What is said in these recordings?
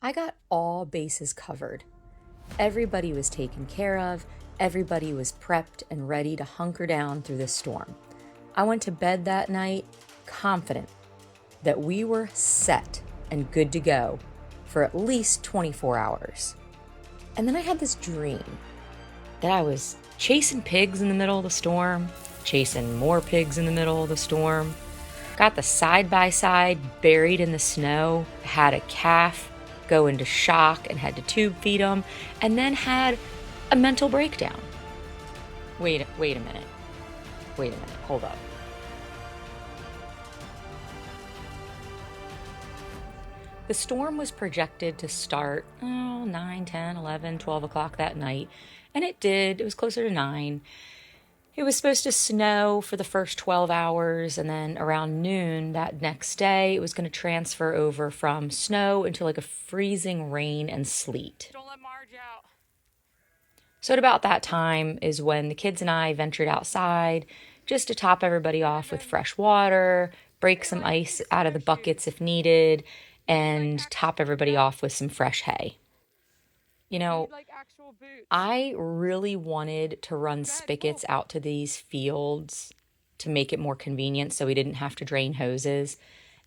I got all bases covered. Everybody was taken care of, everybody was prepped and ready to hunker down through this storm. I went to bed that night confident that we were set and good to go for at least 24 hours. And then I had this dream that I was chasing pigs in the middle of the storm, chasing more pigs in the middle of the storm, got the side-by-side buried in the snow, had a calf go into shock and had to tube feed him, and then had a mental breakdown. Wait a minute, hold up. The storm was projected to start 9, 10, 11, 12 o'clock that night, and it did. It was closer to 9. It was supposed to snow for the first 12 hours, and then around noon that next day, it was going to transfer over from snow into like a freezing rain and sleet. Don't let Marge out. So at about that time is when the kids and I ventured outside just to top everybody off with fresh water, break some ice out of the buckets if needed, and top everybody off with some fresh hay. You know, I really wanted to run spigots out to these fields to make it more convenient so we didn't have to drain hoses.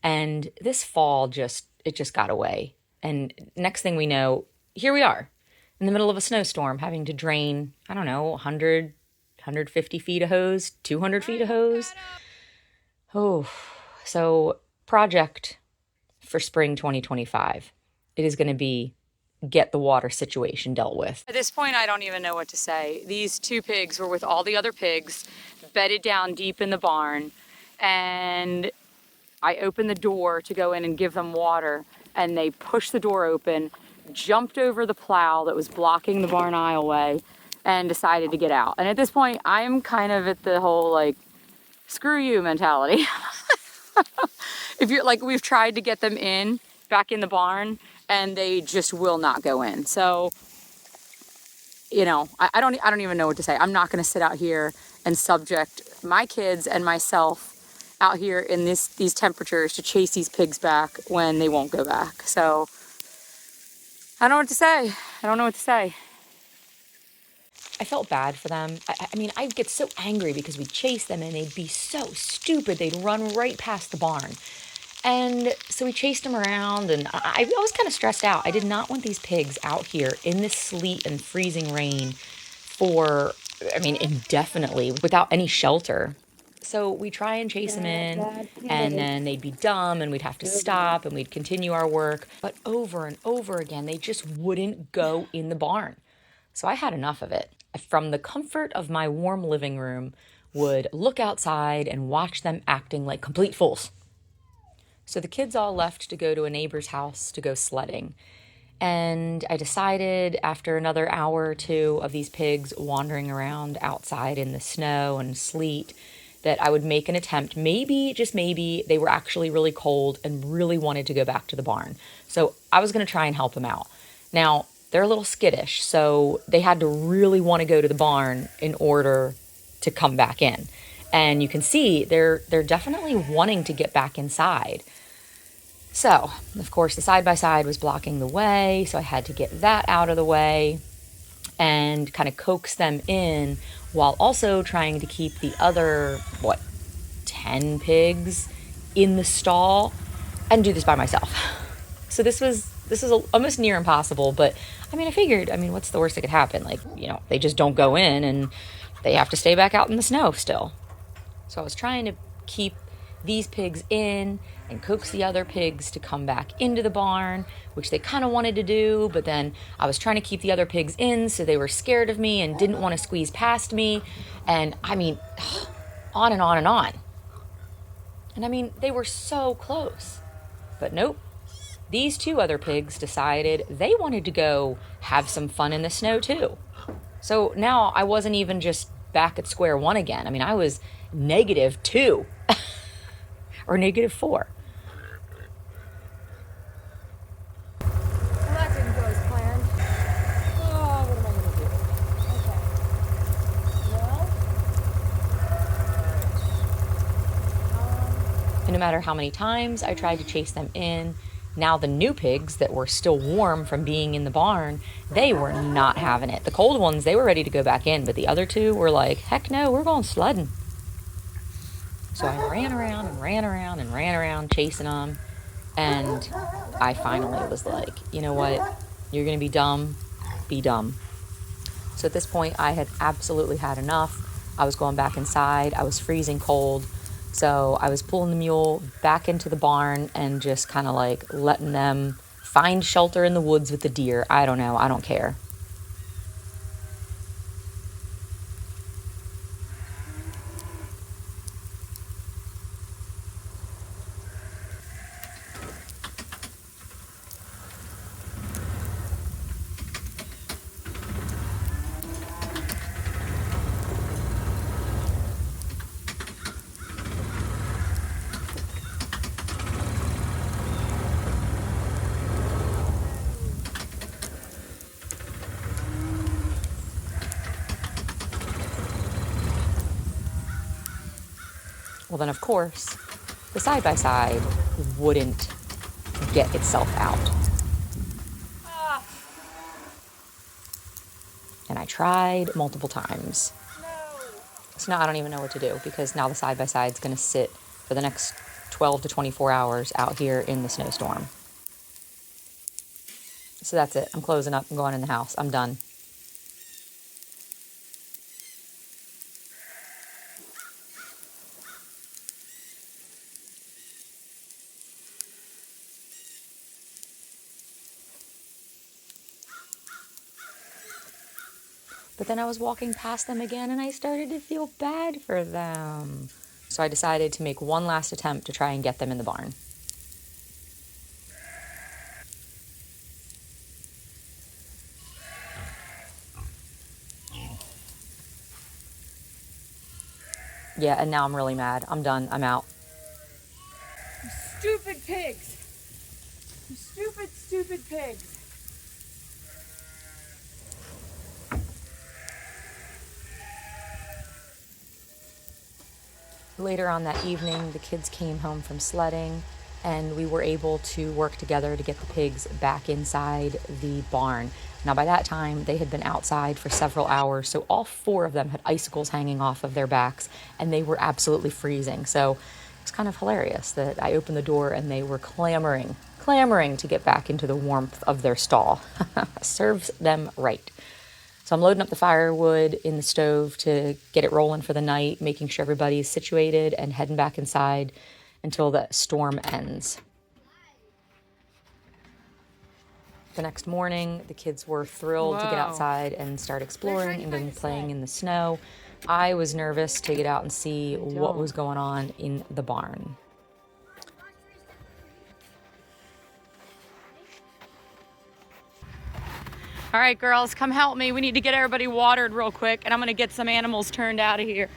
And this fall just got away. And next thing we know, here we are in the middle of a snowstorm having to drain, 100, 150 feet of hose, 200 feet of hose. Oh, so project for spring 2025. It is going to be get the water situation dealt with. At this point, I don't even know what to say. These 2 pigs were with all the other pigs, bedded down deep in the barn, and I opened the door to go in and give them water, and they pushed the door open, jumped over the plow that was blocking the barn aisleway, and decided to get out. And at this point, I'm kind of at the whole, like, screw you mentality. If you're like, we've tried to get them back in the barn, and they just will not go in. So, I don't even know what to say. I'm not going to sit out here and subject my kids and myself out here in these temperatures to chase these pigs back when they won't go back. So, I don't know what to say. I felt bad for them. I'd get so angry because we'd chase them and they'd be so stupid. They'd run right past the barn. And so we chased them around, and I was kind of stressed out. I did not want these pigs out here in this sleet and freezing rain for, indefinitely without any shelter. So we try and chase them in, and then they'd be dumb, and we'd have to stop, and we'd continue our work. But over and over again, they just wouldn't go in the barn. So I had enough of it. From the comfort of my warm living room, would look outside and watch them acting like complete fools. So the kids all left to go to a neighbor's house to go sledding. And I decided after another hour or 2 of these pigs wandering around outside in the snow and sleet that I would make an attempt. Maybe, just maybe, they were actually really cold and really wanted to go back to the barn. So I was going to try and help them out. Now, they're a little skittish, so they had to really want to go to the barn in order to come back in. And you can see they're definitely wanting to get back inside. So, of course, the side-by-side was blocking the way, so I had to get that out of the way and kind of coax them in while also trying to keep the other, 10 pigs in the stall and do this by myself. So this is almost near impossible, but I figured, what's the worst that could happen? They just don't go in and they have to stay back out in the snow still. So I was trying to keep these pigs in and coax the other pigs to come back into the barn, which they kind of wanted to do, but then I was trying to keep the other pigs in so they were scared of me and didn't want to squeeze past me. And on and on and on. And they were so close. But nope. These 2 other pigs decided they wanted to go have some fun in the snow too. So now I wasn't even just back at square one again. I was -2 or -4. Well, that didn't go as planned. Oh, what am I going to do? Okay. Well, And no matter how many times I tried to chase them in, Now the new pigs that were still warm from being in the barn, they were not having it. The cold ones, they were ready to go back in, but the other two were like, heck no, we're going sledding. So I ran around and ran around and ran around chasing them. And I finally was like, you know what? You're going to be dumb. Be dumb. So at this point, I had absolutely had enough. I was going back inside. I was freezing cold. So I was pulling the mule back into the barn and just kind of like letting them find shelter in the woods with the deer. I don't know. I don't care. Well, then, of course, the side-by-side wouldn't get itself out. And I tried multiple times. So now I don't even know what to do because now the side-by-side is going to sit for the next 12 to 24 hours out here in the snowstorm. So that's it. I'm closing up. I'm going in the house. I'm done. But then I was walking past them again and I started to feel bad for them. So I decided to make one last attempt to try and get them in the barn. Yeah, and now I'm really mad. I'm done. I'm out. You stupid pigs. You stupid, stupid pigs. Later on that evening, the kids came home from sledding, and we were able to work together to get the pigs back inside the barn. Now, by that time, they had been outside for several hours, so all four of them had icicles hanging off of their backs, and they were absolutely freezing. So it's kind of hilarious that I opened the door and they were clamoring to get back into the warmth of their stall. Serves them right. So I'm loading up the firewood in the stove to get it rolling for the night, making sure everybody's situated and heading back inside until the storm ends. The next morning, the kids were thrilled to get outside and start exploring and then playing in the snow. I was nervous to get out and see what was going on in the barn. All right, girls, come help me. We need to get everybody watered real quick, and I'm gonna get some animals turned out of here.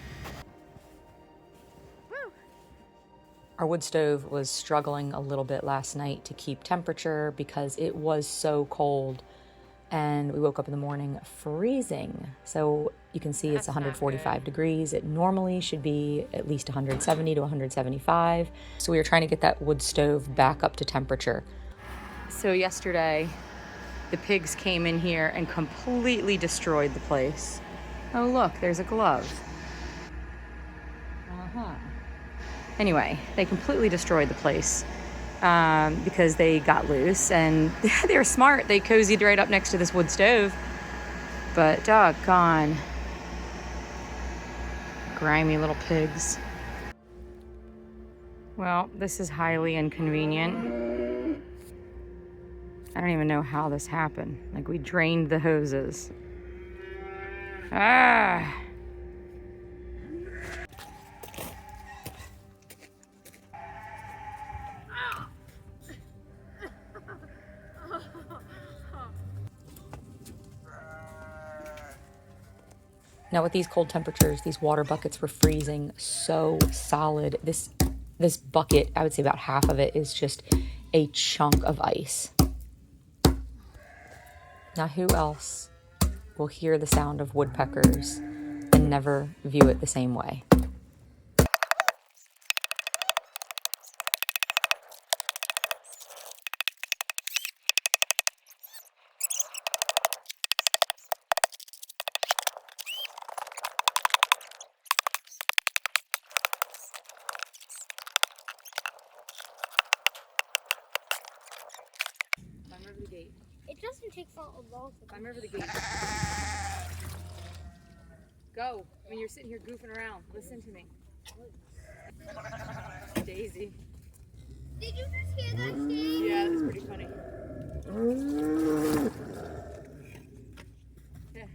Our wood stove was struggling a little bit last night to keep temperature because it was so cold. And we woke up in the morning freezing. So you can see it's 145 degrees. It normally should be at least 170 to 175. So we were trying to get that wood stove back up to temperature. So yesterday, the pigs came in here and completely destroyed the place. Oh, look, there's a glove. Anyway, they completely destroyed the place because they got loose, and they were smart. They cozied right up next to this wood stove. But doggone, grimy little pigs. Well, this is highly inconvenient. I don't even know how this happened. Like, we drained the hoses. Ah! Now with these cold temperatures, these water buckets were freezing so solid. This bucket, I would say about half of it is just a chunk of ice. Now who else will hear the sound of woodpeckers and never view it the same way? over the gate. It doesn't take so long. Climb over the gate. Go. I mean, you're sitting here goofing around. Listen to me. Daisy. Did you just hear that, Steve? Yeah, that's pretty funny. Yeah.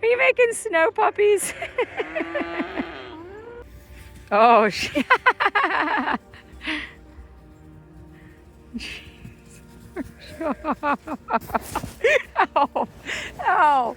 Are you making snow puppies? Oh, shit. Ow. Ow.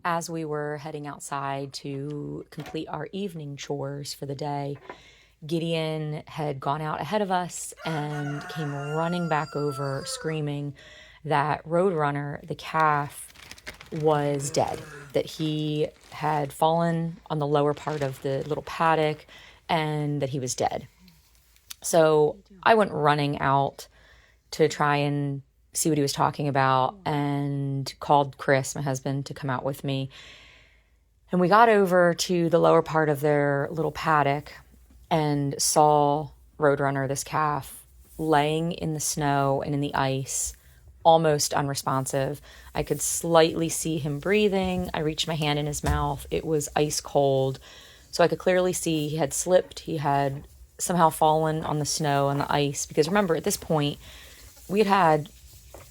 As we were heading outside to complete our evening chores for the day, Gideon had gone out ahead of us and came running back over, screaming that Roadrunner, the calf, was dead, that he had fallen on the lower part of the little paddock and that he was dead. So I went running out to try and see what he was talking about and called Chris, my husband, to come out with me. And we got over to the lower part of their little paddock and saw Roadrunner, this calf, laying in the snow and in the ice, almost unresponsive. I could slightly see him breathing. I reached my hand in his mouth. It was ice cold. So I could clearly see he had slipped. He had somehow fallen on the snow and the ice. Because remember, at this point, we had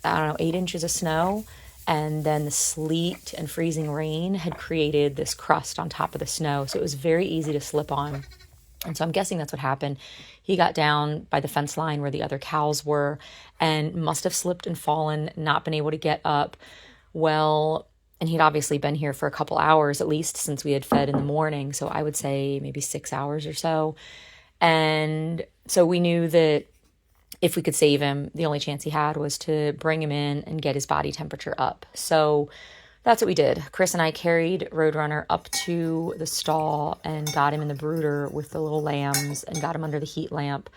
8 inches of snow, and then the sleet and freezing rain had created this crust on top of the snow. So it was very easy to slip on. And so I'm guessing that's what happened. He got down by the fence line where the other cows were and must have slipped and fallen, not been able to get up. Well, and he'd obviously been here for a couple hours at least since we had fed in the morning. So I would say maybe 6 hours or so. And so we knew that if we could save him, the only chance he had was to bring him in and get his body temperature up. So that's what we did. Chris and I carried Roadrunner up to the stall and got him in the brooder with the little lambs and got him under the heat lamp.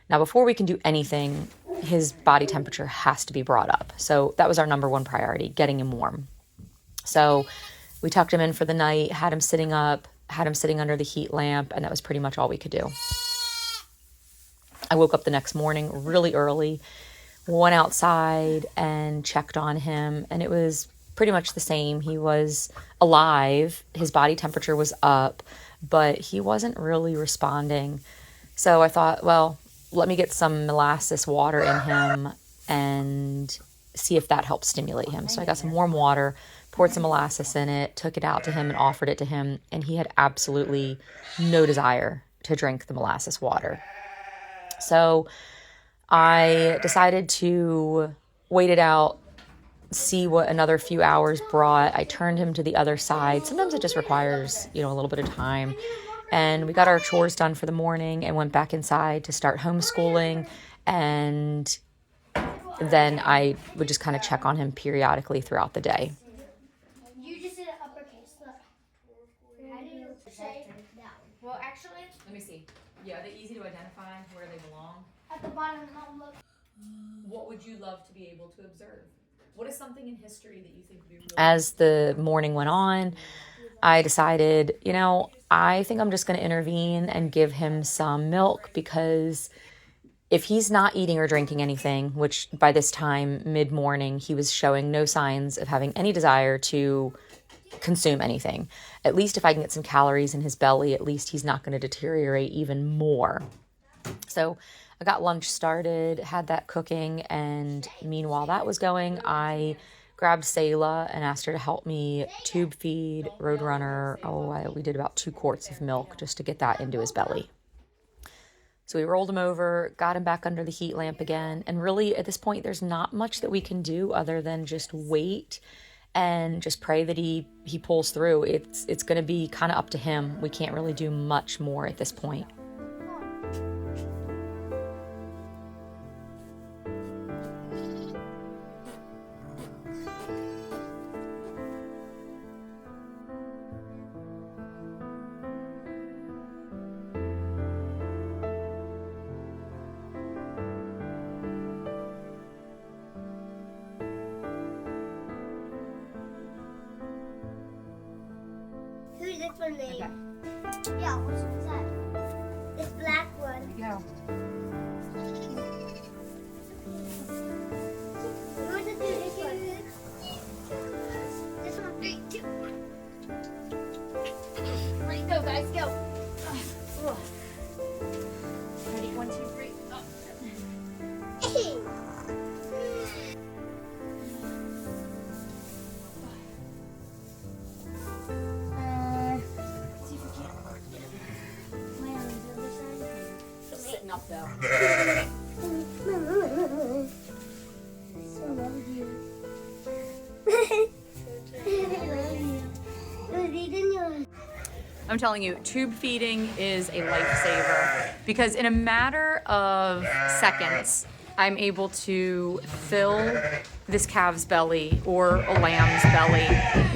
Now, before we can do anything, his body temperature has to be brought up. So that was our number one priority, getting him warm. So we tucked him in for the night, had him sitting up, had him sitting under the heat lamp, and that was pretty much all we could do. I woke up the next morning really early, went outside and checked on him, and it was pretty much the same. He was alive, his body temperature was up, but he wasn't really responding. So I thought, well, let me get some molasses water in him and see if that helps stimulate him. So I got some warm water, poured some molasses in it, took it out to him and offered it to him, and he had absolutely no desire to drink the molasses water. So I decided to wait it out, see what another few hours brought. I turned him to the other side. Sometimes it just requires, a little bit of time. And we got our chores done for the morning and went back inside to start homeschooling. And then I would just kind of check on him periodically throughout the day. You just did an uppercase. Look. How do you say that one? Well, actually, Let me see. Yeah, are they easy to identify where they belong? at the bottom, look. What would you love to be able to observe? What is something in history that you think would be really... As the morning went on, I decided, I think I'm just going to intervene and give him some milk, because if he's not eating or drinking anything, which by this time, mid-morning, he was showing no signs of having any desire to consume anything. At least if I can get some calories in his belly, at least he's not going to deteriorate even more. So I got lunch started, had that cooking, and meanwhile that was going, I grabbed Selah and asked her to help me tube feed Roadrunner. We did about 2 quarts of milk just to get that into his belly. So we rolled him over, got him back under the heat lamp again. And really, at this point, there's not much that we can do other than just wait and just pray that he pulls through. It's going to be kind of up to him. We can't really do much more at this point. Who's this one, Leigh? Yeah, what's that? This black one. Go. You want to do this one? This one. 3, 2, 1. Let's go, guys, go. Ready? 1, 2, 3. Hey. See if we can. Lay on the other side. Sitting up though. I so love you. I love you. Was eating yours. I'm telling you, tube feeding is a lifesaver, because in a matter of seconds, I'm able to fill this calf's belly or a lamb's belly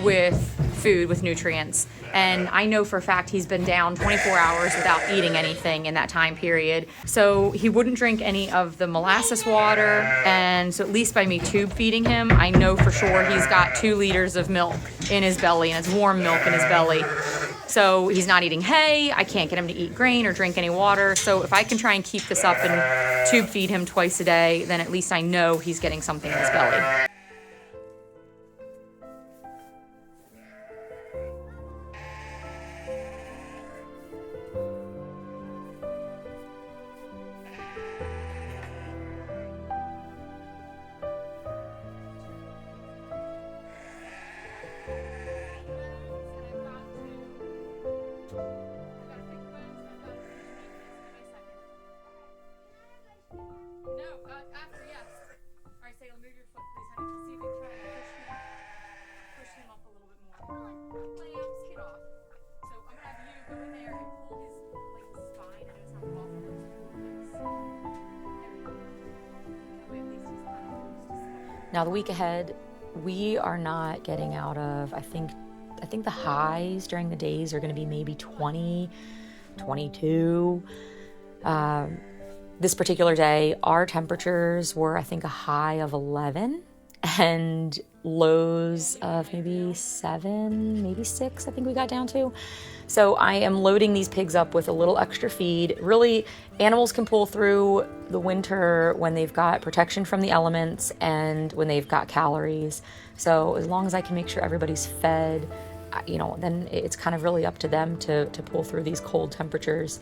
with food, with nutrients. And I know for a fact he's been down 24 hours without eating anything in that time period. So he wouldn't drink any of the molasses water. And so at least by me tube feeding him, I know for sure he's got 2 liters of milk in his belly, and it's warm milk in his belly. So he's not eating hay. I can't get him to eat grain or drink any water. So if I can try and keep this up and tube feed him twice a day, then at least I know he's getting something in his belly. Now the week ahead, we are not getting out of, I think the highs during the days are going to be maybe 20, 22. This particular day, our temperatures were, I think, a high of 11 and lows of maybe 7, maybe 6, I think we got down to. So I am loading these pigs up with a little extra feed. Really, animals can pull through the winter when they've got protection from the elements and when they've got calories. So as long as I can make sure everybody's fed, then it's kind of really up to them to pull through these cold temperatures.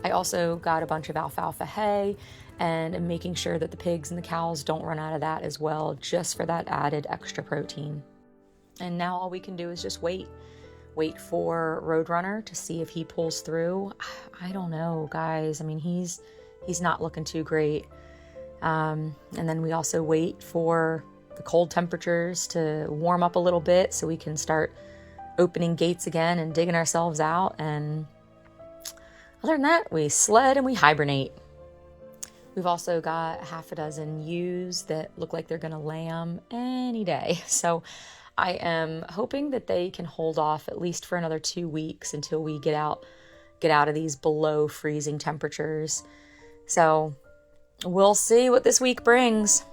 I also got a bunch of alfalfa hay and am making sure that the pigs and the cows don't run out of that as well, just for that added extra protein. And now all we can do is just wait for Roadrunner to see if he pulls through. I don't know, guys. I mean, he's not looking too great. And then we also wait for the cold temperatures to warm up a little bit so we can start opening gates again and digging ourselves out. And other than that, we sled and we hibernate. We've also got half a dozen ewes that look like they're going to lamb any day. So I am hoping that they can hold off at least for another 2 weeks until we get out of these below freezing temperatures. So we'll see what this week brings.